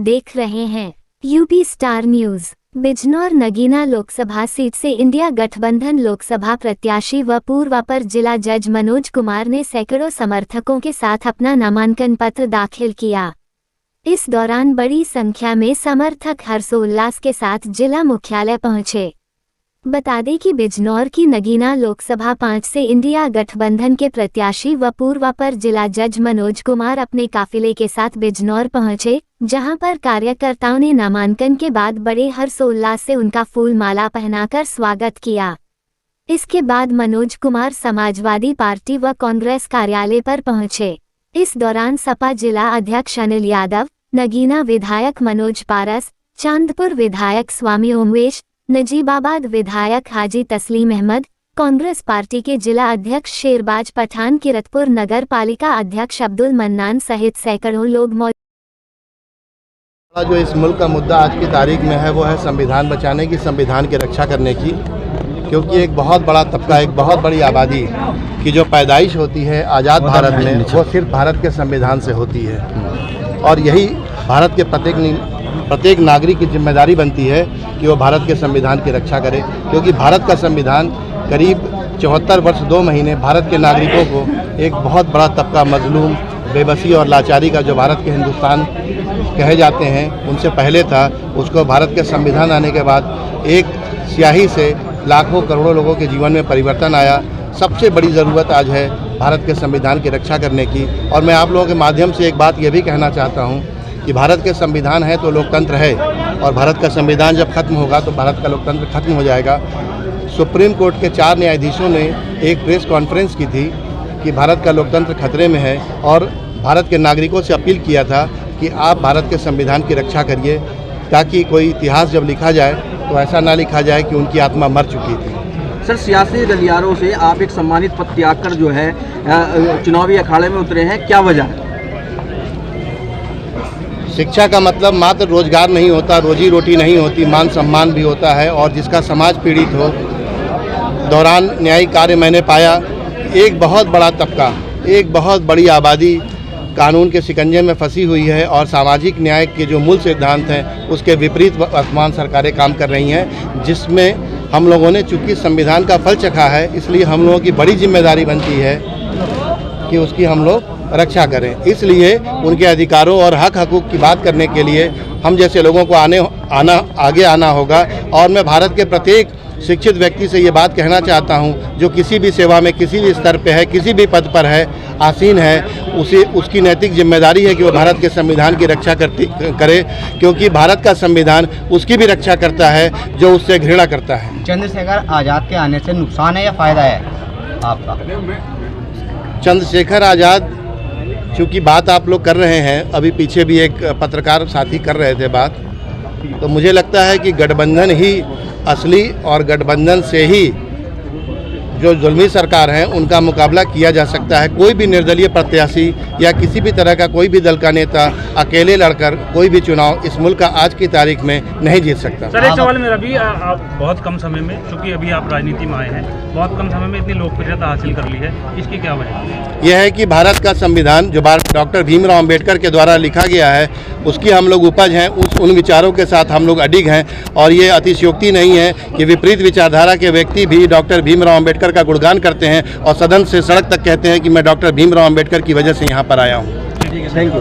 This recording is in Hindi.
देख रहे हैं UP star news. Bijnor Nagina Lok Sabha seat से इंडिया गठबंधन लोकसभा प्रत्याशी व पूर्व अपर जिला जज मनोज कुमार ने सैकड़ों समर्थकों के साथ अपना नामांकन पत्र दाखिल किया। इस दौरान बड़ी संख्या में समर्थक हर्षोल्लास के साथ जिला मुख्यालय पहुंचे। बता दें कि बिजनौर की नगीना लोकसभा 5 से इंडिया गठबंधन के प्रत्याशी व पूर्व अपर जिला जज मनोज कुमार अपने काफिले के साथ बिजनौर पहुंचे, जहां पर कार्यकर्ताओं ने नामांकन के बाद बड़े हर्षोल्लास से उनका फूल माला पहनाकर स्वागत किया। इसके बाद मनोज कुमार समाजवादी पार्टी व कांग्रेस कार्यालय पर पहुंचे। इस दौरान सपा जिला अध्यक्ष अनिल यादव, नगीना विधायक मनोज पारस, चांदपुर विधायक स्वामी ओमवेश, नजीबाबाद विधायक हाजी तस्लीम अहमद, कांग्रेस पार्टी के जिला अध्यक्ष शेरबाज पठान, किरतपुर नगर पालिका अध्यक्ष अब्दुल मन्नान सहित सैकड़ों लोग मौजूद। जो इस मुल्क का मुद्दा आज की तारीख में है वो है संविधान बचाने की, संविधान की रक्षा करने की, क्योंकि एक बहुत बड़ा तबका, एक बहुत बड़ी आबादी की जो पैदाइश होती है आज़ाद भारत में, वो सिर्फ भारत के संविधान से होती है। और यही भारत के प्रत्येक नागरिक की जिम्मेदारी बनती है कि वो भारत के संविधान की रक्षा करे, क्योंकि भारत का संविधान करीब 74 वर्ष 2 महीने भारत के नागरिकों को एक बहुत बड़ा तबका मजलूम, बेबसी और लाचारी का, जो भारत के हिंदुस्तान कहे जाते हैं, उनसे पहले था, उसको भारत के संविधान आने के बाद एक स्याही से लाखों करोड़ों लोगों के जीवन में परिवर्तन आया। सबसे बड़ी ज़रूरत आज है भारत के संविधान की रक्षा करने की। और मैं आप लोगों के माध्यम से एक बात ये भी कहना चाहता हूँ कि भारत के संविधान है तो लोकतंत्र है, और भारत का संविधान जब खत्म होगा तो भारत का लोकतंत्र खत्म हो जाएगा। सुप्रीम कोर्ट के 4 न्यायाधीशों ने एक प्रेस कॉन्फ्रेंस की थी कि भारत का लोकतंत्र खतरे में है, और भारत के नागरिकों से अपील किया था कि आप भारत के संविधान की रक्षा करिए, ताकि कोई इतिहास जब लिखा जाए तो ऐसा ना लिखा जाए कि उनकी आत्मा मर चुकी थी। सर, सियासी गलियारों से आप एक सम्मानित पद त्याग कर जो है चुनावी अखाड़े में उतरे हैं, क्या वजह है? शिक्षा का मतलब मात्र रोजगार नहीं होता, रोजी रोटी नहीं होती, मान सम्मान भी होता है। और जिसका समाज पीड़ित हो, दौरान न्यायिक कार्य मैंने पाया एक बहुत बड़ा तबका, एक बहुत बड़ी आबादी कानून के शिकंजे में फंसी हुई है, और सामाजिक न्याय के जो मूल सिद्धांत हैं उसके विपरीत वर्तमान सरकारें काम कर रही हैं, जिसमें हम लोगों ने चूँकि संविधान का फल चखा है, इसलिए हम लोगों की बड़ी जिम्मेदारी बनती है कि उसकी हम लोग रक्षा करें। इसलिए उनके अधिकारों और हक हकूक़ की बात करने के लिए हम जैसे लोगों को आगे आना होगा। और मैं भारत के प्रत्येक शिक्षित व्यक्ति से ये बात कहना चाहता हूँ, जो किसी भी सेवा में, किसी भी स्तर पे है, किसी भी पद पर है, आसीन है, उसकी नैतिक जिम्मेदारी है कि वो भारत के संविधान की रक्षा करे, क्योंकि भारत का संविधान उसकी भी रक्षा करता है जो उससे घृणा करता है। चंद्रशेखर आज़ाद के आने से नुकसान है या फ़ायदा है आपका? चंद्रशेखर आज़ाद, चूँकि बात आप लोग कर रहे हैं, अभी पीछे भी एक पत्रकार साथी कर रहे थे बात, तो मुझे लगता है कि गठबंधन ही असली, और गठबंधन से ही जो जुल्मी सरकार है उनका मुकाबला किया जा सकता है। कोई भी निर्दलीय प्रत्याशी या किसी भी तरह का कोई भी दल का नेता अकेले लड़कर कोई भी चुनाव इस मुल्क का आज की तारीख में नहीं जीत सकता। सर, एक सवाल मेरा भी, आप बहुत कम समय में, क्योंकि अभी आप राजनीति में आए हैं, बहुत कम समय में इतनी लोकप्रियता हासिल कर ली है, इसकी क्या वजह है? यह है कि भारत का संविधान जो डॉक्टर भीमराव अम्बेडकर के द्वारा लिखा गया है, उसकी हम लोग उपज हैं, उन विचारों के साथ हम लोग अडिग हैं। और ये अतिशयोक्ति नहीं है कि विपरीत विचारधारा के व्यक्ति भी डॉक्टर भीमराव अम्बेडकर का गुणगान करते हैं और सदन से सड़क तक कहते हैं कि मैं डॉक्टर भीमराव अम्बेडकर की वजह से यहाँ पर आया हूँ। Thank you.